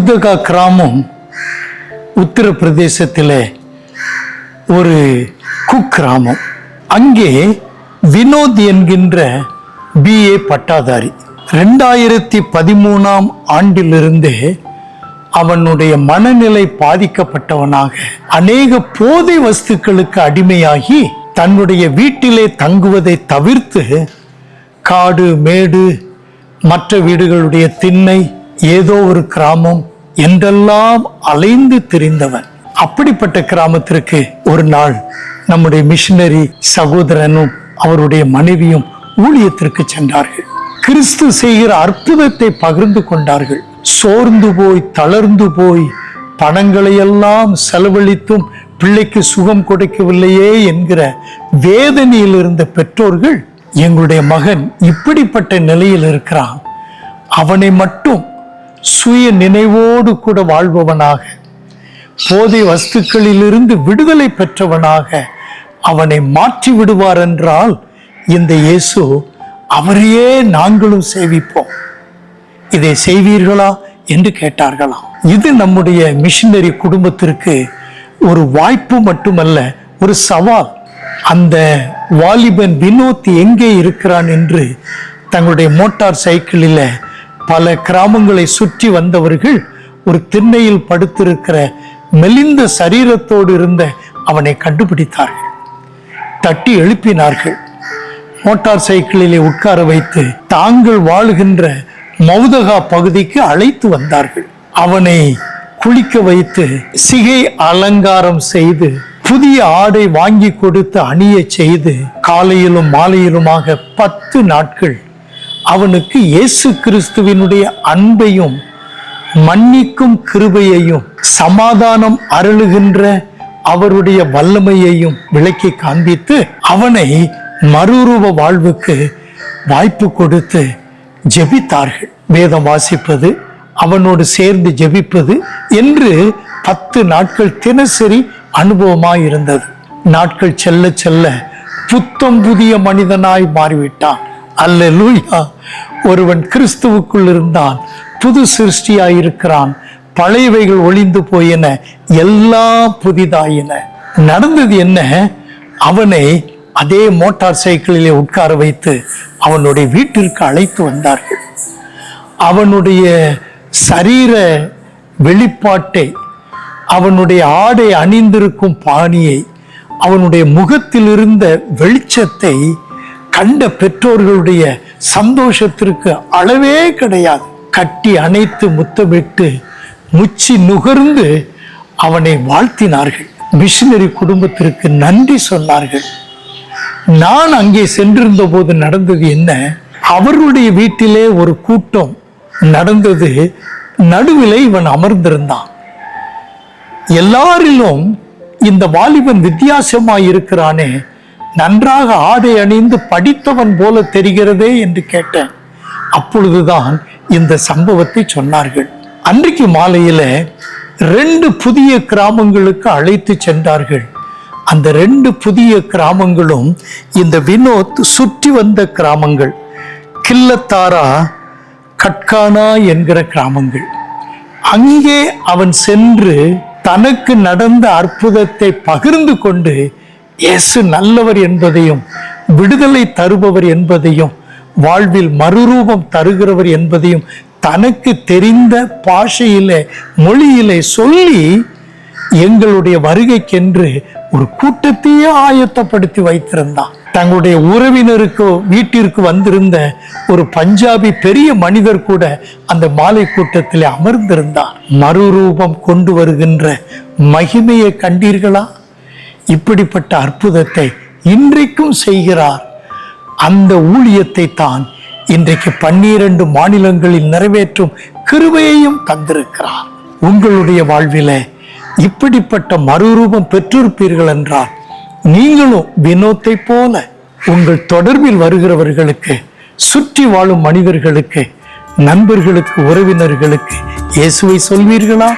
மௌதகா கிராமம் உத்தரப்பிரதேசத்தில் ஒரு குக்கிராமம். அங்கே வினோத் என்கின்ற BA பட்டாதாரி 2013ஆம் ஆண்டிலிருந்தே அவனுடைய மனநிலை பாதிக்கப்பட்டவனாக அநேக போதை வஸ்துக்களுக்கு அடிமையாகி தன்னுடைய வீட்டிலே தங்குவதை தவிர்த்து காடு மேடு மற்ற வீடுகளுடைய திண்ணை ஏதோ ஒரு கிராமம் என்றெல்லாம் அலைந்து திரிந்தவன். அப்படிப்பட்ட கிராமத்திற்கு ஒரு நாள் நம்முடைய மிஷனரி சகோதரனும் அவருடைய மனைவியும் ஊழியத்திற்கு சென்றார்கள். கிறிஸ்து செய்கிற அற்புதத்தை பகிர்ந்து கொண்டார்கள். சோர்ந்து போய் தளர்ந்து போய் பணங்களை எல்லாம் செலவழித்தும் பிள்ளைக்கு சுகம் கொடுக்கவில்லையே என்கிற வேதனையில் இருந்த பெற்றோர்கள், எங்களுடைய மகன் இப்படிப்பட்ட நிலையில் இருக்கிறான், அவனை மட்டும் சுய நினைவோடு கூட வாழ்பவனாக, போதை வஸ்துக்களிலிருந்து விடுதலை பெற்றவனாக அவனை மாற்றி விடுவார் என்றால் இந்த இயேசு அவரையே நாங்களும் சேவிப்போம், இதை செய்வீர்களா என்று கேட்டார்களாம். இது நம்முடைய மிஷனரி குடும்பத்திற்கு ஒரு வாய்ப்பு மட்டுமல்ல, ஒரு சவால். அந்த வாலிபன் வினோத் எங்கே இருக்கிறான் என்று தங்களுடைய மோட்டார் சைக்கிளில் பல கிராமங்களை சுற்றி வந்தவர்கள் ஒரு திண்ணையில் படுத்திருக்கிற மெலிந்த சரீரத்தோடு இருந்த அவனை கண்டுபிடித்தார்கள். தட்டி எழுப்பினார்கள். மோட்டார் சைக்கிளிலே உட்கார வைத்து தாங்கள் வாழுகின்ற மௌதகா பகுதிக்கு அழைத்து வந்தார்கள். அவனை குளிக்க வைத்து சிகை அலங்காரம் செய்து புதிய ஆடை வாங்கி கொடுத்து அணிய செய்து காலையிலும் மாலையிலுமாக 10 நாட்கள் அவனுக்கு இயேசு கிறிஸ்துவினுடைய அன்பையும் மன்னிக்கும் கிருபையையும் சமாதானம் அருளுகின்ற அவருடைய வல்லமையையும் விளக்கி காண்பித்து அவனை மறுரூப வாழ்வுக்கு வாய்ப்பு கொடுத்து ஜெபித்தார்கள். வேதம் வாசிப்பது, அவனோடு சேர்ந்து ஜெபிப்பது என்று 10 நாட்கள் தினசரி அனுபவமாயிருந்தது. நாட்கள் செல்ல செல்ல புத்தம் புதிய மனிதனாய் மாறிவிட்டான். அல்லேலூயா! ஒருவன் கிறிஸ்துவுக்குள் இருந்தான், புது சிருஷ்டியாயிருக்கிறான், பழையவைகள் ஒளிந்து போயின, எல்லாம் புதிதாயின. நடந்தது என்ன? அவனை அதே மோட்டார் சைக்கிளிலே உட்கார வைத்து அவனுடைய வீட்டிற்கு அழைத்து வந்தார்கள். அவனுடைய சரீர வெளிப்பாட்டை, அவனுடைய ஆடை அணிந்திருக்கும் பாணியை, அவனுடைய முகத்தில் இருந்த வெளிச்சத்தை கண்ட பெற்றோர்களுடைய சந்தோஷத்திற்கு அளவே கிடையாது. கட்டி அணைத்து முத்தமிட்டு முச்சி நுகர்ந்து அவனை வாழ்த்தினார்கள். மிஷனரி குடும்பத்திற்கு நன்றி சொன்னார்கள். நான் அங்கே சென்றிருந்த போது நடந்தது என்ன? அவருடைய வீட்டிலே ஒரு கூட்டம் நடந்தது. நடுவிலே இவன் அமர்ந்திருந்தான். எல்லாரிலும் இந்த வாலிபன் வித்தியாசமாய் இருக்கிறானே, நன்றாக ஆடை அணிந்து படித்தவன் போல தெரிகிறதே என்று கேட்டேன். அப்பொழுதுதான் இந்த சம்பவத்தை சொன்னார்கள். அன்றைக்கு மாலையில 2 புதிய கிராமங்களுக்கு அழைத்து சென்றார்கள். அந்த 2 புதிய கிராமங்களும் இந்த வினோத் சுற்றி வந்த கிராமங்கள். கில்லத்தாரா, கட்கானா என்கிற கிராமங்கள். அங்கே அவன் சென்று தனக்கு நடந்த அற்புதத்தை பகிர்ந்து கொண்டு இயேசு நல்லவர் என்பதையும் விடுதலை தருபவர் என்பதையும் வாழ்வில் மறுரூபம் தருகிறவர் என்பதையும் தனக்கு தெரிந்த பாஷையிலே மொழியிலே சொல்லி எங்களுடைய வருகைக்கென்று ஒரு கூட்டத்தையே ஆயத்தப்படுத்தி வைத்திருந்தான். தங்களுடைய உறவினருக்கு வீட்டிற்கு வந்திருந்த ஒரு பஞ்சாபி பெரிய மனிதர் கூட அந்த மாலை கூட்டத்தில் அமர்ந்திருந்தார். மறுரூபம் கொண்டு வருகின்ற மகிமையை கண்டீர்களா? இப்படிப்பட்ட அற்புதத்தை இன்றைக்கும் செய்கிறார். அந்த ஊழியத்தை தான் இன்றைக்கு 12 மாநிலங்களில் நிறைவேற்றும் கிருபையையும் தந்திருக்கிறார். உங்களுடைய வாழ்வில இப்படிப்பட்ட மறுரூபம் பெற்றிருப்பீர்கள் என்றால் நீங்களும் வினோத்தை போல உங்கள் தொடர்பில் வருகிறவர்களுக்கு, சுற்றி வாழும் மனிதர்களுக்கு, நண்பர்களுக்கு, உறவினர்களுக்கு இயேசுவை சொல்வீர்களா?